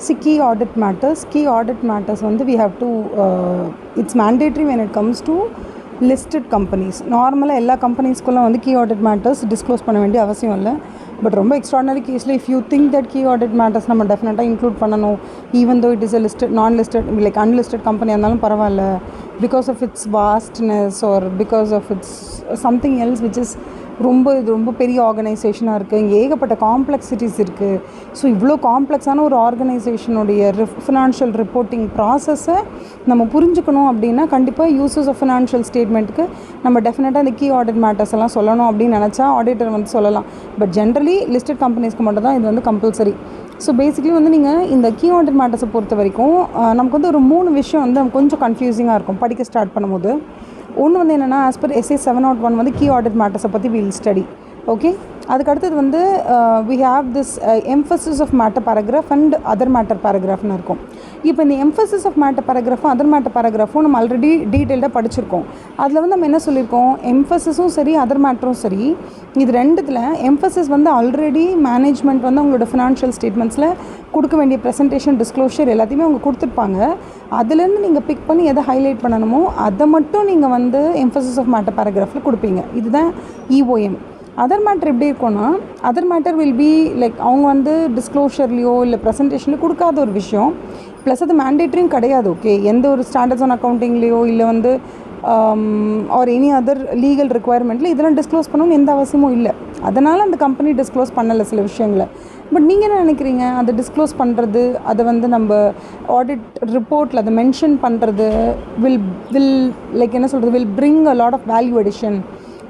See, key audit matters. Key audit matters வந்து we have to, it's mandatory when it comes to listed companies. நார்மலாக எல்லா கம்பெனிஸ்க்குள்ளே வந்து key audit matters disclose பண்ண வேண்டிய அவசியம் இல்லை. பட் ரொம்ப எக்ஸ்ட்ராடனரி கேஸில் if you think that key audit matters நம்ம டெஃபினட்டாக இன்க்ளூட் பண்ணணும், even though it is a listed non-listed like unlisted கம்பெனியாக இருந்தாலும் பரவாயில்ல, because of its vastness or because of its something else which is இது ரொம்ப பெரிய ஆர்கனைசேஷனாக இருக்குது, இங்கே ஏகப்பட்ட காம்ப்ளெக்சிட்டிஸ் இருக்குது. ஸோ இவ்வளோ காம்ப்ளெக்ஸான ஒரு ஆர்கனைசேஷனுடைய ஃபினான்ஷியல் ரிப்போர்ட்டிங் ப்ராசஸை நம்ம புரிஞ்சுக்கணும் அப்படின்னா கண்டிப்பாக யூசஸ் ஆஃப் ஃபினான்ஷியல் ஸ்டேட்மெண்ட்டுக்கு நம்ம டெஃபினட்டாக இந்த கீ ஆடிட் மேட்டர்ஸ் எல்லாம் சொல்லணும் அப்படின்னு நினச்சா ஆடிட்டர் வந்து சொல்லலாம். பட் ஜென்ரலி லிஸ்டட் கம்பெனிஸ்க்கு மட்டும் தான் இது வந்து கம்பல்சரி. ஸோ பேசிக்கலி வந்து நீங்கள் இந்த கீ ஆடிட் மேட்டர்ஸை பொறுத்த வரைக்கும் நமக்கு வந்து ஒரு 3 விஷயம் வந்து நமக்கு கொஞ்சம் கன்ஃபியூசிங்காக இருக்கும் படிக்க ஸ்டார்ட் பண்ணும்போது. ஒன்று வந்து என்னென்னா, ஆஸ் பர் SA 701 வந்து கீ ஆடிட் மேட்டர்ஸை பற்றி வில் ஸ்டடி. ஓகே, அதுக்கடுத்தது வந்து we have this emphasis of matter paragraph and other matter பேராகிராஃப்னு இருக்கும். இப்போ இந்த எம்ஃபசிஸ் ஆஃப் மேட்டர் பேராகிராஃபும் அதர் மேட்டர் பேராகிராஃபும் நம்ம ஆல்ரெடி டீட்டெயில்டாக படிச்சிருக்கோம். அதில் வந்து நம்ம என்ன சொல்லியிருக்கோம், எம்ஃபசிஸும் சரி அதர் மேட்டரும் சரி, இது ரெண்டுத்தில் எம்ஃபசிஸ் வந்து ஆல்ரெடி மேனேஜ்மெண்ட் வந்து அவங்களோட ஃபினான்ஷியல் ஸ்டேட்மெண்ட்ஸில் கொடுக்க வேண்டிய ப்ரெசன்டேஷன் டிஸ்க்ளோஷர் எல்லாத்தையுமே அவங்க கொடுத்துருப்பாங்க. அதுலேருந்து நீங்கள் பிக் பண்ணி எதை ஹைலைட் பண்ணணுமோ அதை மட்டும் நீங்கள் வந்து எம்ஃபசிஸ் ஆஃப் மேட்டர் பேராகிராஃபில் கொடுப்பீங்க. இதுதான் EOM. அதர் மேட்டர் எப்படி இருக்கும்னா, other matter will be like அவங்க வந்து டிஸ்க்ளோஷர்லையோ இல்லை ப்ரெசன்டேஷன்லையோ கொடுக்காத ஒரு விஷயம், ப்ளஸ் அது மேண்டேட்ரியும் கிடையாது. ஓகே, எந்த ஒரு ஸ்டாண்டர்ட்ஸ் ஆன் அக்கௌண்டிங்லேயோ இல்லை வந்து ஆர் எனி அதர் லீகல் ரிக்குவயர்மெண்ட்டில் இதெல்லாம் டிஸ்க்ளோஸ் பண்ணணும்னு எந்த அவசியமும் இல்லை. அதனால் அந்த கம்பெனி டிஸ்க்ளோஸ் பண்ணலை சில விஷயங்களை. பட் நீங்கள் என்ன நினைக்கிறீங்க, அதை டிஸ்க்ளோஸ் பண்ணுறது, அதை வந்து நம்ம ஆடிட் ரிப்போர்ட்டில் அதை மென்ஷன் பண்ணுறது வில் லைக் என்ன சொல்கிறது, will bring a lot of value addition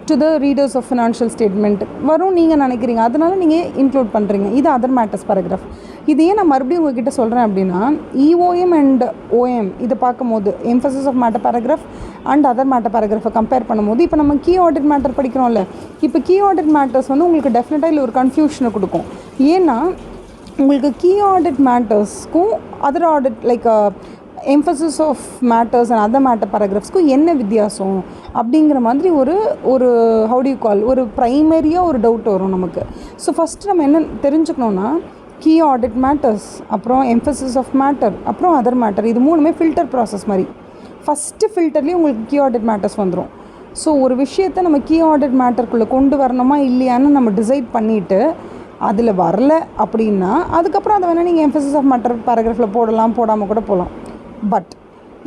to the readers of financial statement வரும் நீங்கள் நினைக்கிறீங்க, அதனால் நீங்கள் இன்க்ளூட் பண்ணுறீங்க. இது அதர் மேட்டர்ஸ் பேராகிராஃப். இது ஏன் நான் மறுபடியும் உங்ககிட்ட சொல்கிறேன் அப்படின்னா, EOM அண்ட் OM இதை பார்க்கும்போது emphasis of matter paragraph and other matter பேராகிராஃபை கம்பேர் பண்ணும்போது இப்போ நம்ம கீ ஆடிட் மேட்டர் படிக்கிறோம்ல, இப்போ கீ ஆடிட் மேட்டர்ஸ் வந்து உங்களுக்கு டெஃபினட்டாக இல்லை ஒரு கன்ஃபியூஷனை கொடுக்கும். ஏன்னா உங்களுக்கு கீ ஆடிட் மேட்டர்ஸ்க்கும் other audit like emphasis of matters and other matter பேராகிராஃப்ஸ்க்கும் என்ன வித்தியாசம் அப்படிங்கிற மாதிரி ஒரு ஹவு டு யூ கால் ஒரு ப்ரைமரியாக ஒரு டவுட் வரும் நமக்கு. ஸோ ஃபஸ்ட்டு நம்ம என்ன தெரிஞ்சுக்கணுன்னா, கீ ஆடிட் மேட்டர்ஸ், அப்புறம் எம்ஃபசிஸ் ஆஃப் மேட்டர், அப்புறம் அதர் மேட்டர், இது மூணுமே ஃபில்டர் ப்ராசஸ் மாதிரி. ஃபஸ்ட்டு ஃபில்டர்லேயே உங்களுக்கு கீ ஆடிட் மேட்டர்ஸ் வந்துடும். ஸோ ஒரு விஷயத்தை நம்ம கீ ஆடிட் மேட்டருக்குள்ளே கொண்டு வரணுமா இல்லையான்னு நம்ம டிசைட் பண்ணிவிட்டு அதில் வரல அப்படின்னா அதுக்கப்புறம் அதை வேணால் நீங்கள் எம்ஃபசிஸ் ஆஃப் மேட்டர் பேராகிராஃபில் போடாமல் கூட போகலாம். பட்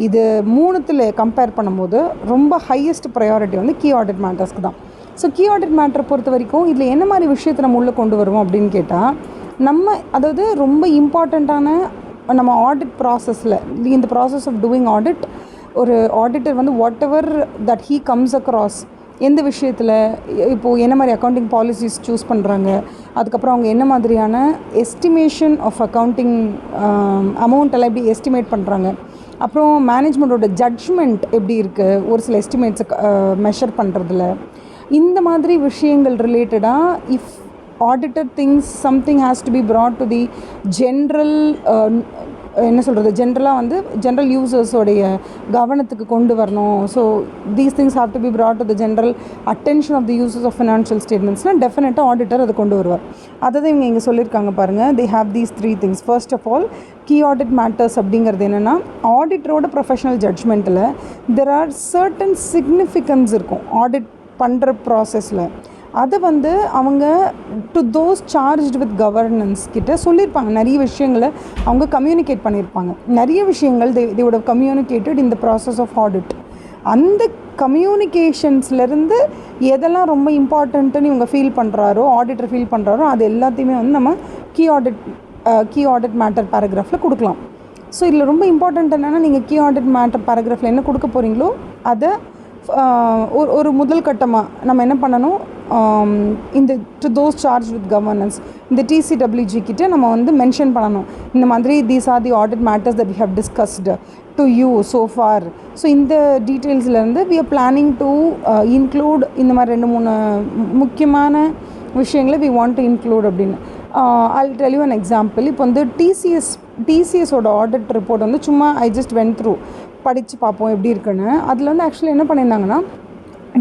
இது மூணுத்தில் கம்பேர் பண்ணும்போது ரொம்ப ஹையஸ்ட் ப்ரையாரிட்டி வந்து கீ ஆடிட் மேட்டர்ஸ்க்கு தான். ஸோ கீ ஆடிட் மேட்டரை பொறுத்த வரைக்கும் இதில் என்ன மாதிரி விஷயத்தை நம்ம உள்ளே கொண்டு வருவோம் அப்படின்னு கேட்டால், நம்ம அதாவது ரொம்ப இம்பார்ட்டண்ட்டான நம்ம ஆடிட் ப்ராசஸில் இந்த ப்ராசஸ் ஆஃப் டூயிங் ஆடிட் ஒரு ஆடிட்டர் வந்து what ever that he comes across, எந்த விஷயத்தில் இப்போது என்ன மாதிரி அக்கௌண்டிங் பாலிசிஸ் சூஸ் பண்ணுறாங்க, அதுக்கப்புறம் அவங்க என்ன மாதிரியான எஸ்டிமேஷன் ஆஃப் அக்கௌண்டிங் அமௌண்ட் எல்லாம் எப்படி எஸ்டிமேட் பண்ணுறாங்க, அப்புறம் மேனேஜ்மெண்ட்டோட ஜட்ஜ்மெண்ட் எப்படி இருக்குது ஒரு சில எஸ்டிமேட்ஸை மெஷர் பண்ணுறதுல, இந்த மாதிரி விஷயங்கள் ரிலேட்டடாக if auditor thinks something has to be brought to the general என்ன சொல்கிறது ஜென்ரலாக வந்து ஜென்ரல் யூசர்ஸோடைய கவனத்துக்கு கொண்டு வரணும். So these things have to be brought to the general attention of the users of financial ஸ்டேட்மெண்ட்ஸ்னால் டெஃபினட்டாக ஆடிட்டர் அதை கொண்டு வருவார். அதை தான் இவங்க இங்கே சொல்லியிருக்காங்க பாருங்கள். They have these 3 things. First of all key audit matters அப்படிங்கிறது என்னென்னா, ஆடிட்டரோட ப்ரொஃபஷனல் ஜட்ஜ்மெண்ட்டில் தெர் ஆர் சர்டன் சிக்னிஃபிகன்ஸ் இருக்கும் ஆடிட் பண்ணுற ப்ராசஸில். அதை வந்து அவங்க to those charged with governance கிட்ட சொல்லியிருப்பாங்க. நிறைய விஷயங்களை அவங்க கம்யூனிகேட் பண்ணியிருப்பாங்க. நிறைய விஷயங்கள் they would have communicated in the process of audit. அந்த கம்யூனிகேஷன்ஸ்லேருந்து எதெல்லாம் ரொம்ப இம்பார்ட்டண்ட்டுன்னு இவங்க ஃபீல் பண்ணுறாரோ, ஆடிட்டர் ஃபீல் பண்ணுறாரோ, அது எல்லாத்தையுமே வந்து நம்ம கீ ஆடிட் மேட்டர் பேராகிராஃபில் கொடுக்கலாம். ஸோ இதில் ரொம்ப இம்பார்ட்டண்ட் என்னென்னா, நீங்கள் கீ ஆடிட் மேட்டர் பேராகிராஃபில் என்ன கொடுக்க போகிறீங்களோ அதை ஒரு முதல் கட்டமாக நம்ம என்ன பண்ணணும், இந்த to those charge with governance இந்த TCWG கிட்ட நம்ம வந்து மென்ஷன் பண்ணணும். இந்த மாதிரி these are the audit matters that we have discussed to you so far. So இந்த டீட்டெயில்ஸ்லேருந்து we are planning to include இந்த மாதிரி 2-3 முக்கியமான விஷயங்களை வி வாண்ட் டு இன்க்ளூட் அப்படின்னு. I'll tell you an example. இப்போ வந்து TCSோட ஆடிட் ரிப்போர்ட் வந்து சும்மா ஐ ஜஸ்ட் வென்ட் த்ரூ படித்து பார்ப்போம் எப்படி இருக்குன்னு. அதில் வந்து ஆக்சுவலி என்ன பண்ணியிருந்தாங்கன்னா,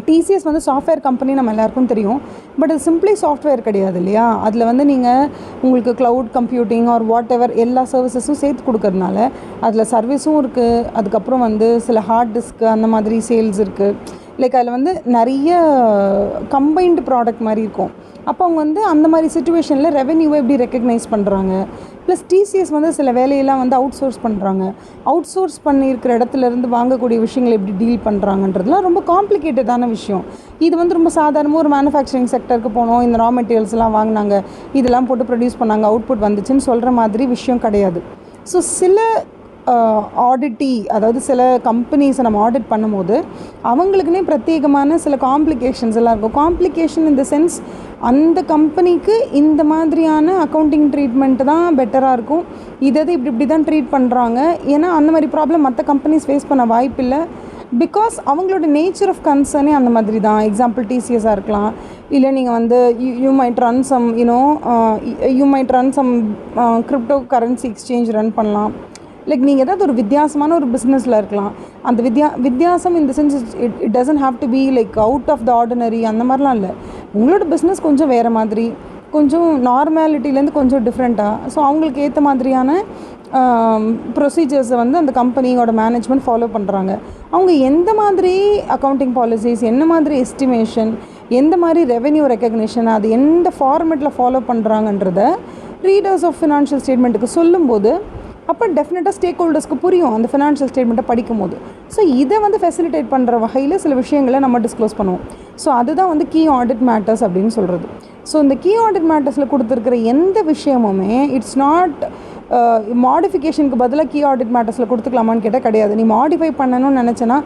டிசிஎஸ் வந்து சாஃப்ட்வேர் கம்பெனி நம்ம எல்லாருக்கும் தெரியும். பட் அது சிம்பிளி சாஃப்ட்வேர் கிடையாது இல்லையா? அதில் வந்து நீங்கள் உங்களுக்கு cloud computing R what ever எல்லா சர்வீசஸும் சேர்த்து கொடுக்கறதுனால அதில் சர்வீஸும் இருக்குது. அதுக்கப்புறம் வந்து சில ஹார்ட் டிஸ்க்கு அந்த மாதிரி சேல்ஸ் இருக்குது. லைக் அதில் வந்து நிறைய கம்பைன்டு ப்ராடக்ட் மாதிரி இருக்கும். அப்போ அவங்க வந்து அந்த மாதிரி சிச்சுவேஷனில் ரெவென்யூவை எப்படி ரெக்கக்னைஸ் பண்ணுறாங்க. ப்ளஸ் டிசிஎஸ் வந்து சில வேலையெல்லாம் வந்து அவுட் சோர்ஸ் பண்ணுறாங்க. அவுட் சோர்ஸ் பண்ணியிருக்கிற இடத்துலேருந்து வாங்கக்கூடிய விஷயங்களை எப்படி டீல் பண்ணுறாங்கன்றதுலாம் ரொம்ப காம்ப்ளிகேட்டடான விஷயம். இது வந்து ரொம்ப சாதாரணமாக ஒரு மேனுஃபேக்சரிங் செக்டருக்கு போனோம், இந்த ரா மெட்டீரியல்ஸ்லாம் வாங்கினாங்க, இதெல்லாம் போட்டு ப்ரொடியூஸ் பண்ணாங்க, அவுட்புட் வந்துச்சுன்னு சொல்கிற மாதிரி விஷயம் கிடையாது. ஸோ சில ஆடிட்டி, அதாவது சில கம்பெனிஸை நம்ம ஆடிட் பண்ணும்போது அவங்களுக்குன்னே பிரத்யேகமான சில காம்ப்ளிகேஷன்ஸ் எல்லாம் இருக்கும். காம்ப்ளிகேஷன் இன் த சென்ஸ் அந்த கம்பெனிக்கு இந்த மாதிரியான அக்கௌண்டிங் ட்ரீட்மெண்ட்டு தான் பெட்டராக இருக்கும், இதை இப்படி தான் ட்ரீட் பண்ணுறாங்க. ஏன்னா அந்த மாதிரி ப்ராப்ளம் மற்ற கம்பெனிஸ் ஃபேஸ் பண்ண வாய்ப்பில்லை. பிகாஸ் அவங்களோட நேச்சர் ஆஃப் கன்சர்னே அந்த மாதிரி தான். எக்ஸாம்பிள் டிசிஎஸ்ஸாக இருக்கலாம், இல்லை நீங்கள் வந்து you might run some you might run some crypto currency exchange run பண்ணலாம். லைக் நீங்கள் ஏதாவது ஒரு வித்தியாசமான ஒரு பிஸ்னஸில் இருக்கலாம். அந்த வித்தியாசம் இந்த sense it doesn't have to be like out of the ordinary, அந்த மாதிரிலாம் இல்லை. உங்களோட பிஸ்னஸ் கொஞ்சம் வேறு மாதிரி, கொஞ்சம் நார்மாலிட்டிலேருந்து கொஞ்சம் டிஃப்ரெண்ட்டாக, ஸோ அவங்களுக்கு ஏற்ற மாதிரியான ப்ரொசீஜர்ஸை வந்து அந்த கம்பெனியோட மேனேஜ்மெண்ட் ஃபாலோ பண்ணுறாங்க. அவங்க எந்த மாதிரி அக்கௌண்டிங் பாலிசிஸ், என்ன மாதிரி எஸ்டிமேஷன், எந்த மாதிரி ரெவென்யூ ரெக்கக்னிஷன், அது எந்த ஃபார்மேட்டில் ஃபாலோ பண்ணுறாங்கன்றத ரீடர்ஸ் ஆஃப் ஃபினான்ஷியல் ஸ்டேட்மெண்ட்டுக்கு சொல்லும்போது அப்போ டெஃபினட்டாக ஸ்டேக் ஹோல்டர்ஸ்க்கு புரியும் அந்த ஃபினான்ஷியல் ஸ்டேட்மெண்ட்டை படிக்கும்போது. ஸோ இதை வந்து ஃபெசிலிட்டேட் பண்ணுற வகையில் சில விஷயங்களை நம்ம டிஸ்க்ளோஸ் பண்ணுவோம். ஸோ அதுதான் வந்து கீ ஆடிட் மேட்டர்ஸ் அப்படின்னு சொல்கிறது. ஸோ இந்த கீ ஆடிட் மேட்டர்ஸில் கொடுத்துருக்கிற எந்த விஷயமுமே இட்ஸ் நாட் மாடிஃபிகேஷனுக்கு பதிலாக கீ ஆடிட் மேட்டர்ஸில் கொடுத்துக்கலாமான்னு கேட்டால் கிடையாது. நீ மாடிஃபை பண்ணணும்னு நினச்சேன்னா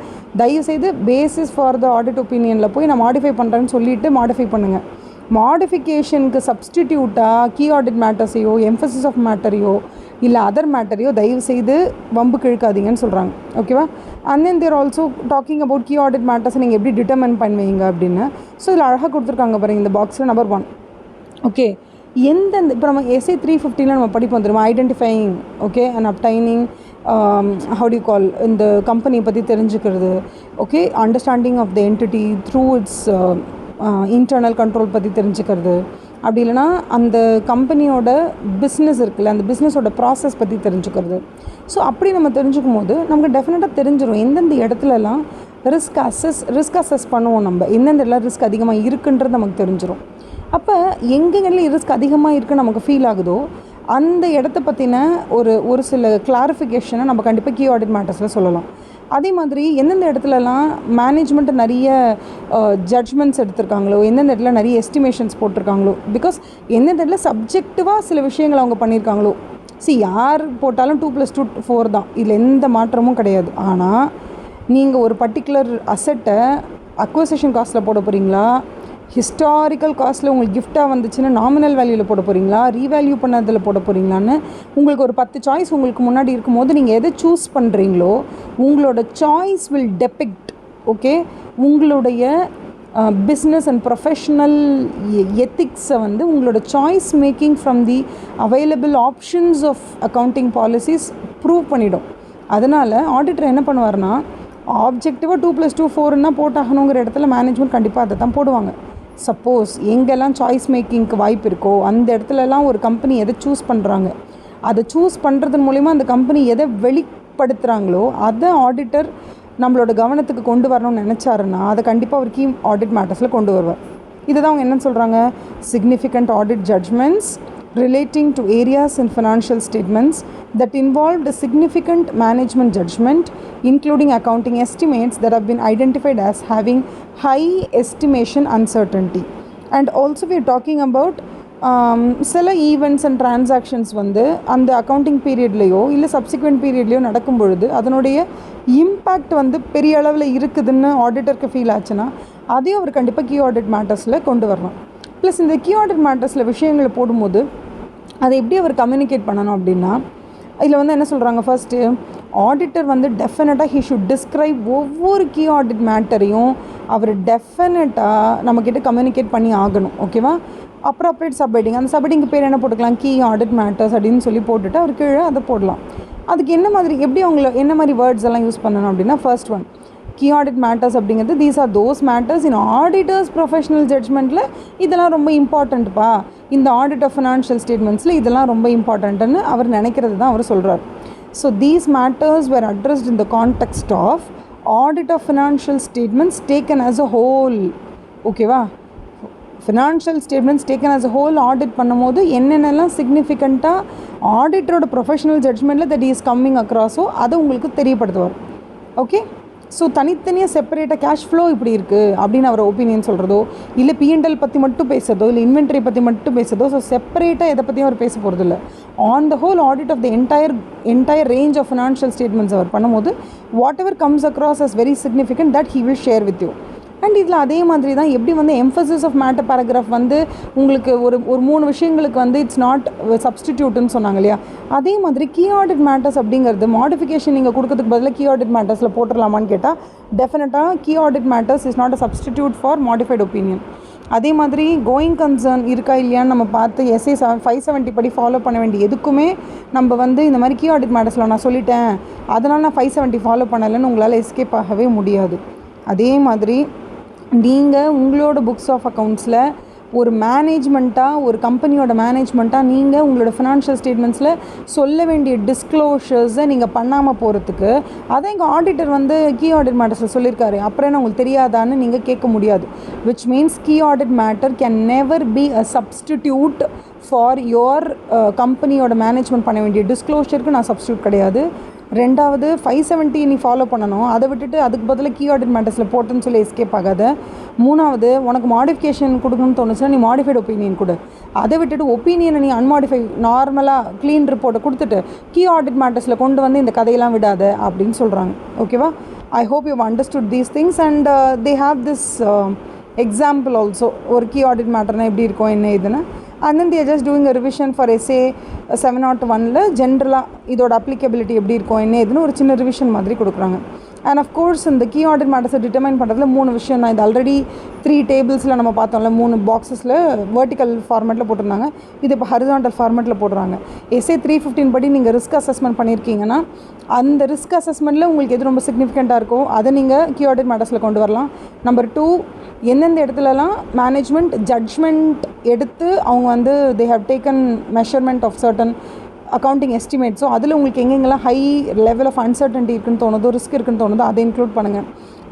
தயவுசெய்து பேசிஸ் ஃபார் த ஆடிட் ஒப்பீனியனில் போய் நான் மாடிஃபை பண்ணுறேன்னு சொல்லிவிட்டு மாடிஃபை பண்ணுங்கள். மாடிஃபிகேஷனுக்கு சப்ஸ்டிடியூட்டாக கீ ஆடிட் மேட்டர்ஸையோ எம்ஃபசிஸ் ஆஃப் மேட்டரையோ இல்லை அதர் மேட்டரையோ தயவு செய்து வம்பு கிழக்காதீங்கன்னு சொல்கிறாங்க. ஓகேவா? And then they're also talking about key audit மேட்டர்ஸை நீங்கள் எப்படி டிட்டர்மைன் பண்ணுவீங்க அப்படின்னு. ஸோ இதில் அழகாக கொடுத்துருக்காங்க பாருங்கள் இந்த பாக்ஸில். நம்பர் 1, ஓகே, எந்தெந்த இப்போ நம்ம எஸ்ஏ 350 நம்ம படிப்போம் தெரியுமா, identifying okay and obtaining how to call இந்த கம்பெனியை பற்றி தெரிஞ்சுக்கிறது, okay, understanding of the entity through its internal control பற்றி தெரிஞ்சுக்கிறது, அப்படி இல்லைனா அந்த கம்பெனியோட பிஸ்னஸ் இருக்குல்ல அந்த பிஸ்னஸோட ப்ராசஸ் பற்றி தெரிஞ்சுக்கிறது. ஸோ அப்படி நம்ம தெரிஞ்சுக்கும் போது நமக்கு டெஃபினட்டாக தெரிஞ்சிடும் எந்தெந்த இடத்துலலாம் ரிஸ்க் அசஸ் பண்ணுவோம். நம்ம எந்தெந்த இடத்துல ரிஸ்க் அதிகமாக இருக்குன்றது நமக்கு தெரிஞ்சிடும். அப்போ எங்கெங்கெல்லாம் ரிஸ்க் அதிகமாக இருக்குன்னு நமக்கு ஃபீல் ஆகுதோ அந்த இடத்த பற்றின ஒரு சில கிளாரிஃபிகேஷனை நம்ம கண்டிப்பாக கீ ஆடிட் மேட்டர்ஸில் சொல்லலாம். அதே மாதிரி எந்தெந்த இடத்துலலாம் மேனேஜ்மெண்ட்டு நிறைய ஜட்ஜ்மெண்ட்ஸ் எடுத்திருக்காங்களோ, எந்தெந்த இடத்துல நிறைய எஸ்டிமேஷன்ஸ் போட்டிருக்காங்களோ, பிகாஸ் எந்தெந்த இடத்துல சப்ஜெக்டிவாக சில விஷயங்கள் அவங்க பண்ணியிருக்காங்களோ. யார் போட்டாலும் 2+2 4 தான், இதில் எந்த மாற்றமும் கிடையாது. ஆனால் நீங்கள் ஒரு பர்டிகுலர் அசெட்டை அக்வசிஷன் காஸ்ட்டில் போட போகிறீங்களா, ஹிஸ்டாரிக்கல் காஸ்ட்டில் உங்களுக்கு கிஃப்டாக வந்துச்சுன்னா நாமினல் வேல்யூவில் போட போகிறீங்களா, ரீவேல்யூ பண்ணதில் போட போகிறீங்களான்னு உங்களுக்கு ஒரு 10 சாய்ஸ் உங்களுக்கு முன்னாடி இருக்கும்போது நீங்கள் எதை சூஸ் பண்ணுறீங்களோ உங்களோட சாய்ஸ் வில் டெபிக்ட் ஓகே உங்களுடைய பிஸ்னஸ் அண்ட் ப்ரொஃபஷ்னல் எத்திக்ஸை வந்து உங்களோட choice making from the available options of accounting policies prove பண்ணிடும். அதனால் ஆடிட்டர் என்ன பண்ணுவார்னா ஆப்ஜெக்டிவாக 2+2 4ன்னா போட்டாகணுங்கிற இடத்துல மேனேஜ்மெண்ட் கண்டிப்பாக அதை தான் போடுவாங்க. சப்போஸ் எங்கெல்லாம் சாய்ஸ் மேக்கிங்க்கு வாய்ப்பு இருக்கோ அந்த இடத்துலலாம் ஒரு கம்பெனி எதை சூஸ் பண்ணுறாங்க, அதை சூஸ் பண்ணுறதன் மூலிமா அந்த கம்பெனி எதை வெளிப்படுத்துகிறாங்களோ அதை ஆடிட்டர் நம்மளோட கவனத்துக்கு கொண்டு வரணும்னு நினச்சாருன்னா அதை கண்டிப்பாக ஒரு கீ ஆடிட் மேட்டர்ஸில் கொண்டு வருவார். இதை தான் அவங்க என்னென்னு சொல்கிறாங்க, significant audit judgements relating to areas in financial statements that involved a significant management judgment, including accounting estimates that have been identified as having high estimation uncertainty. And also we are talking about சில events and transactions வந்து அந்த accounting பீரியட்லேயோ இல்லை subsequent பீரியட்லேயோ நடக்கும் பொழுது அதனுடைய impact வந்து பெரிய அளவில் இருக்குதுன்னு ஆடிட்டருக்கு ஃபீல் ஆச்சுன்னா அதையும் அவர் கண்டிப்பாக கீ ஆடிட் மேட்டர்ஸில் கொண்டு வரலாம். ப்ளஸ் இந்த கீ ஆடிட் மேட்டர்ஸில் விஷயங்களை போடும்போது அதை எப்படி அவர் கம்யூனிகேட் பண்ணணும் அப்படின்னா இதில் வந்து என்ன சொல்கிறாங்க, ஃபர்ஸ்ட்டு ஆடிட்டர் வந்து டெஃபினட்டாக ஹீ ஷுட் டிஸ்கிரைப் ஒவ்வொரு கீ ஆடிட் மேட்டரையும் அவர் டெஃபினட்டாக நம்மக்கிட்ட கம்யூனிகேட் பண்ணி ஆகணும். ஓகேவா? அப்ராப்ரேட் சப்ஹெட்டிங், அந்த சப்ஹெட்டிங்க்கு பேர் என்ன போட்டுக்கலாம், கீ ஆடிட் மேட்டர்ஸ் அப்படின்னு சொல்லி போட்டுட்டு அவர் கீழே அதை போடலாம். அதுக்கு என்ன மாதிரி எப்படி அவங்கள என்ன மாதிரி வேர்ட்ஸ் எல்லாம் யூஸ் பண்ணணும் அப்படின்னா, first one key audit matters அப்படிங்கிறது these are those matters in auditor's professional ஜட்ஜ்மெண்ட்டில் இதெல்லாம் ரொம்ப இம்பார்ட்டண்ட்ப்பா, இந்த ஆடிட் ஆஃப் ஃபினான்ஷியல் ஸ்டேட்மெண்ட்ஸில் இதெல்லாம் ரொம்ப இம்பார்ட்டண்ட்டுன்னு அவர் நினைக்கிறது தான் அவர் சொல்கிறார். So these matters were addressed in the context of audit of financial statements taken as a whole. ஓகேவா? Financial statements taken as a whole audit பண்ணும்போது என்னென்னலாம் சிக்னிஃபிகண்ட்டாக ஆடிட்டரோட ப்ரொஃபஷனல் ஜட்ஜ்மெண்ட்டில் தட் இஸ் கம்மிங் அக்ராஸோ அதை உங்களுக்கு தெரியப்படுத்துவார். ஓகே, ஸோ தனித்தனியாக செப்பரேட்டாக கேஷ் ஃப்ளோ இப்படி இருக்குது அப்படின்னு அவர் ஒப்பீனியன் சொல்கிறதோ, இல்லை P&L பற்றி மட்டும் பேசுகிறதோ, இல்லை இன்வென்ட்ரி பற்றி மட்டும் பேசுகிறதோ, ஸோ செப்பரேட்டாக எதை பற்றியும் அவர் பேச போகிறது இல்லை. On the whole audit of the entire range of financial statements அவர் பண்ணும்போது whatever comes across as very significant that he will share with you. And இதில் அதே மாதிரி தான் எப்படி வந்து எம்ஃபசிஸ் ஆஃப் மேட்டர் பேராகிராஃப் வந்து உங்களுக்கு ஒரு 3 விஷயங்களுக்கு வந்து இட்ஸ் நாட் சப்ஸ்டிடியூட்னு சொன்னாங்க இல்லையா, அதே மாதிரி கீ ஆடிட் மேட்டர்ஸ் அப்படிங்கிறது மாடிஃபிகேஷன் நீங்கள் கொடுக்கறதுக்கு பதிலாக கீ ஆடிட் மேட்டர்ஸில் போட்டுடலாமான்னு கேட்டால் டெஃபினட்டாக key audit matters is not a substitute for modified opinion. அதே மாதிரி கோயிங் கன்சர்ன் இருக்கா இல்லையான்னு நம்ம பார்த்து எஸ்ஏ 570 படி ஃபாலோ பண்ண வேண்டிய எதுக்குமே நம்ம வந்து இந்த மாதிரி கீ ஆடிட் மேட்டர்ஸில் நான் சொல்லிட்டேன் அதனால் நான் 570 ஃபாலோ பண்ணலைன்னு உங்களால் எஸ்கேப் ஆகவே முடியாது. அதே மாதிரி நீங்கள் உங்களோட புக்ஸ் ஆஃப் அக்கௌண்ட்ஸில் ஒரு மேனேஜ்மெண்ட்டாக, ஒரு கம்பெனியோட மேனேஜ்மெண்ட்டாக நீங்கள் உங்களோட ஃபினான்ஷியல் ஸ்டேட்மெண்ட்ஸில் சொல்ல வேண்டிய டிஸ்க்ளோஷர்ஸை நீங்கள் பண்ணாமல் போகிறதுக்கு அதை எங்கள் ஆடிட்டர் வந்து கீ ஆடிட் மேட்டர்ஸில் சொல்லியிருக்காரு அப்புறம் என்ன உங்களுக்கு தெரியாதான்னு நீங்கள் கேட்க முடியாது. Which means key audit matter can never be a substitute for your கம்பெனியோட மேனேஜ்மெண்ட் பண்ண வேண்டிய டிஸ்க்ளோஷருக்கு நான் சப்ஸ்டியூட் கிடையாது. ரெண்டாவது 570 நீ ஃபாலோ பண்ணணும், அதை விட்டுட்டு அதுக்கு பதிலாக கீ ஆடிட் மேட்டர்ஸில் போட்டுன்னு சொல்லி எஸ்கேப் ஆகாத. மூணாவது, உனக்கு மாடிஃபிகேஷன் கொடுக்கணும்னு தோணுச்சுன்னா நீ மாடிஃபைடு ஒப்பீனியன் கொடு, அதை விட்டுட்டு ஒப்பீனியனை நீ அன்மாடிஃபை நார்மலாக க்ளீன் ரிப்போர்ட்டை கொடுத்துட்டு கீ ஆடிட் மேட்டர்ஸில் கொண்டு வந்து இந்த கதையெல்லாம் விடாத அப்படின்னு சொல்கிறாங்க. ஓகேவா? I hope you understood these things and they have this example also. ஒரு கீ ஆடிட் மேட்டர்னால் எப்படி இருக்கும் என்ன இதுன்னு. and then they are just doing a revision for SA 701ல ஜென்ரலாக இதோட அப்ளிகபிலிட்டி எப்படி இருக்கும் என்ன இதுன்னு ஒரு சின்ன ரிவிஷன் மாதிரி கொடுக்குறாங்க. அண்ட் அஃப்கோர்ஸ் இந்த கீ ஆடிட் மேட்டர்ஸை டிட்டர்மைன் பண்ணுறதுல 3 விஷயம் தான். இது ஆல்ரெடி 3 டேபிள்ஸில் நம்ம பார்த்தோம்ல, 3 பாக்ஸஸில் வெர்டிக்கல் ஃபார்மேட்டில் போட்டிருந்தாங்க, இது இப்போ ஹரிசாண்டல் ஃபார்மேட்டில் போடுறாங்க. SA 315 படி நீங்கள் ரிஸ்க் அசஸ்மெண்ட் பண்ணியிருக்கீங்கன்னா அந்த ரிஸ்க் அசஸ்மெண்ட்டில் உங்களுக்கு எது ரொம்ப சிக்னிஃபிகண்ட்டாக இருக்கோ அதை நீங்கள் கீ ஆடிட் மேட்டர்ஸில் கொண்டு வரலாம். நம்பர் 2, எந்தெந்த இடத்துலலாம் மேனேஜ்மெண்ட் ஜட்ஜ்மெண்ட் எடுத்து அவங்க வந்து they have taken measurement of certain accounting எஸ்டிமேட்ஸோ அதில் உங்களுக்கு எங்கெங்கெல்லாம் ஹை லெவல் ஆஃப் அன்சர்டன்ட்டி இருக்குன்னு தோணுதோ, ரிஸ்க் இருக்குன்னு தோணுதோ அதை இன்க்ளூட் பண்ணுங்கள்.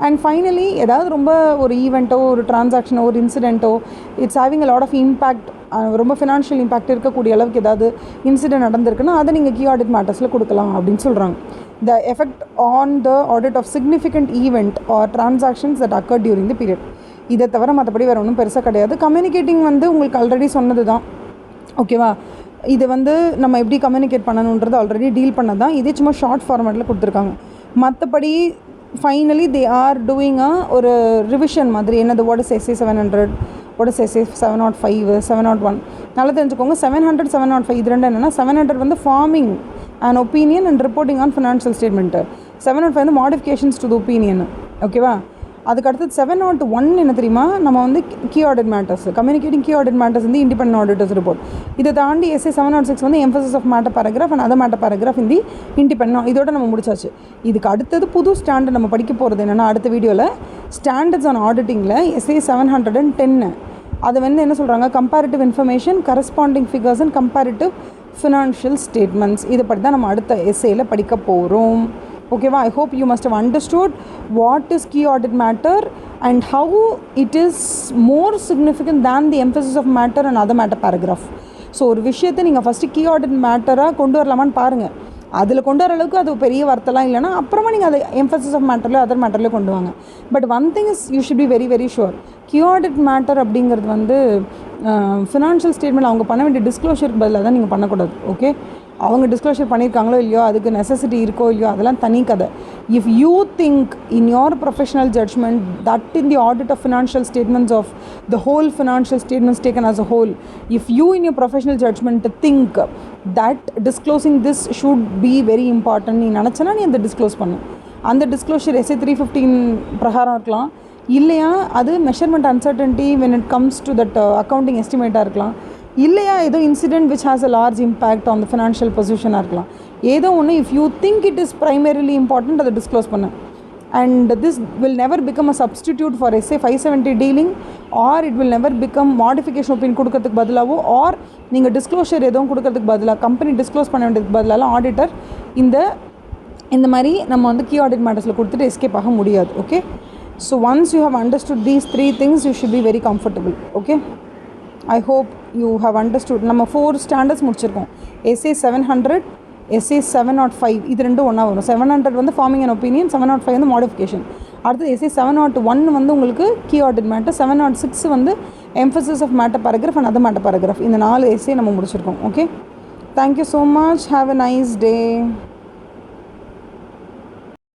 அண்ட் ஃபைனலி ஏதாவது ரொம்ப ஒரு ஈவெண்ட்டோ, ஒரு டிரான்சாக்ஷனோ, ஒரு இன்சிடெண்ட்டோ, it's having a lot of impact, ரொம்ப ஃபினான்ஷியல் இம்பேக்ட் இருக்கக்கூடிய அளவுக்கு ஏதாவது இன்சிடென்ட் நடந்திருக்குன்னா அதை நீங்கள் கீ ஆடிட் மேட்டர்ஸில் கொடுக்கலாம் அப்படின்னு சொல்கிறாங்க. The effect on the audit of significant event or transactions that occurred during the period. இதை தவிர மற்றபடி வேறு ஒன்றும் பெருசாக கிடையாது. கம்யூனிகேட்டிங் வந்து உங்களுக்கு ஆல்ரெடி சொன்னது தான். ஓகேவா? இது வந்து நம்ம எப்படி கம்யூனிகேட் பண்ணணுன்றது ஆல்ரெடி டீல் பண்ணது தான். இதே சும்மா ஷார்ட் ஃபார்மேட்டில் கொடுத்துருக்காங்க. மற்றபடி ஃபைனலி தே ஆர் டூயிங் ஒரு ரிவிஷன் மாதிரி. என்னது, what is SA 700, what is SA 705, 701. நல்லா தெரிஞ்சுக்கோங்க. 700, 705 இது ரெண்டு என்னென்னா, 700 வந்து farming an opinion and reporting on financial statement. 705 வந்து modifications to the opinion. ஓகேவா? அதுக்கு அடுத்தது 701 என்ன தெரியுமா, நம்ம வந்து key audit matters, communicating key audit matters வந்து இண்டிபெண்டன்ட் ஆடிட்டர்ஸ் ரிப்போர்ட். இதை தாண்டி SA 706 வந்து emphasis of matter paragraph and other matter paragraph இந்த இண்டிபெண்டன்ட். இதோட நம்ம முடிச்சாச்சு. இதுக்கு அடுத்தது புது ஸ்டாண்டர்ட் நம்ம படிக்க போகிறது என்னென்னா, அடுத்த வீடியோவில் ஸ்டாண்டர்ட்ஸ் ஆன் ஆடிட்டிங்கில் SA 710 அது வந்து என்ன சொல்கிறாங்க, comparative information, corresponding figures and comparative financial statements. இதை பற்றி தான் நம்ம அடுத்த எஸ்ஏயில் படிக்க போகிறோம். ஓகேவா? I hope you must have understood what is key audit matter and how it is more significant than the emphasis of matter and other matter paragraph. So ஒரு விஷயத்தை நீங்கள் ஃபஸ்ட்டு கீ ஆடிட் மேட்டராக கொண்டு வரலாமான்னு பாருங்கள். அதில் கொண்டு வர அளவுக்கு அது பெரிய வார்த்தைலாம் இல்லைனா அப்புறமா நீங்கள் அதை எம்பசிஸ் ஆஃப் மேட்டர்லையோ அதர் மேட்டர்லையோ கொண்டு வாங்க. But one thing is you should be very very sure, key audit matter அப்படிங்கிறது வந்து ஃபினான்ஷியல் ஸ்டேட்மெண்ட் அவங்க பண்ண வேண்டிய டிஸ்க்ளோஷருக்கு பதிலாக தான் நீங்கள் பண்ணக்கூடாது. ஓகே, அவங்க டிஸ்க்ளோஷர் பண்ணியிருக்காங்களோ இல்லையோ, அதுக்கு நெசசிட்டி இருக்கோ இல்லையோ, அதெல்லாம் தனி கதை. If you think in your professional judgment that in the audit of financial statements of the whole financial statements taken as a whole, if you in your professional judgment think that disclosing this should be very important நீ நினச்சனா நீ அந்த disclose பண்ணு. அந்த disclosure SA 315 பிரகாரம் இருக்கலாம், இல்லையா அது measurement uncertainty when it comes to that accounting எஸ்டிமேட்டாக இருக்கலாம், இல்லையா ஏதோ incident which has a large impact on the financial பொசிஷனாக இருக்கலாம். ஏதோ ஒன்று, if you think it is primarily important அதை டிஸ்க்ளோஸ் பண்ணு. and this will never become a substitute for SA 570 dealing, or it will never become modification opinion கொடுக்கிறதுக்கு பதிலாவோ, or நீங்கள் disclosure எதுவும் கொடுக்கிறதுக்கு பதிலாக கம்பெனி டிஸ்க்ளோஸ் பண்ண வேண்டியதுக்கு பதிலாக ஆடிட்டர் இந்த மாதிரி நம்ம வந்து கீ ஆடிட் மேட்டர்ஸில் கொடுத்துட்டு எஸ்கேப் ஆக முடியாது. Okay, so once you have understood these 3 things you should be very comfortable. Okay, I hope you have understood. நம்ம 4 ஸ்டாண்டர்ட்ஸ் முடிச்சிருக்கோம். SA 700, SA 705, இது ரெண்டும் ஒன்றா வரும். 700 வந்து ஃபார்மிங் அண்ட் ஒப்பீனியன், 705 வந்து மாடிஃபிகேஷன். அடுத்து SA 701 வந்து உங்களுக்கு கீ ஆடிட் மேட்டர், 706 வந்து emphasis of matter paragraph and other matter paragraph. இந்த 4 SA நம்ம முடிச்சிருக்கோம். Okay, thank you so much. Have a nice day.